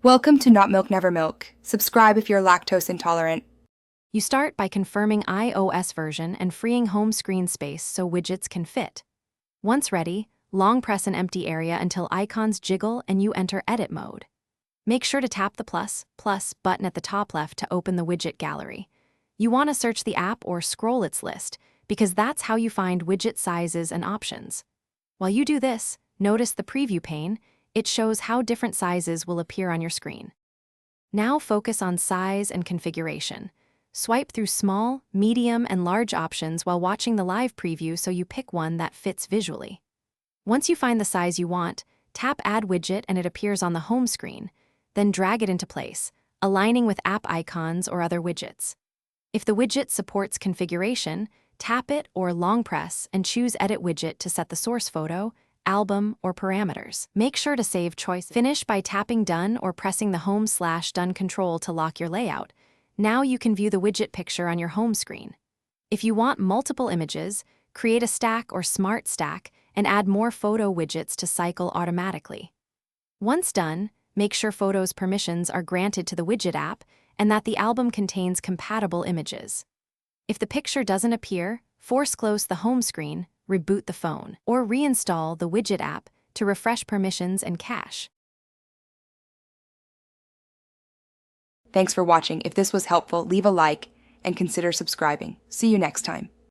Welcome to Not Milk Never Milk. Subscribe if you're lactose intolerant. You start by confirming iOS version and freeing home screen space so widgets can fit. Once ready, long press an empty area until icons jiggle and you enter edit mode. Make sure to tap the plus button at the top left to open the widget gallery. You want to search the app or scroll its list, because that's how you find widget sizes and options. While you do this, notice the preview pane. It shows how different sizes will appear on your screen. Now focus on size and configuration. Swipe through small, medium, and large options while watching the live preview so you pick one that fits visually. Once you find the size you want, tap Add Widget and it appears on the home screen. Then drag it into place, aligning with app icons or other widgets. If the widget supports configuration, tap it or long press and choose Edit Widget to set the source photo, album, or parameters. Make sure to save choice. Finish by tapping Done or pressing the Home/Done control to lock your layout. Now you can view the widget picture on your home screen. If you want multiple images, create a stack or smart stack and add more photo widgets to cycle automatically. Once done, make sure Photos permissions are granted to the widget app and that the album contains compatible images. If the picture doesn't appear, force close the home screen, reboot the phone, or reinstall the widget app to refresh permissions and cache. Thanks for watching. If this was helpful, leave a like and consider subscribing. See you next time.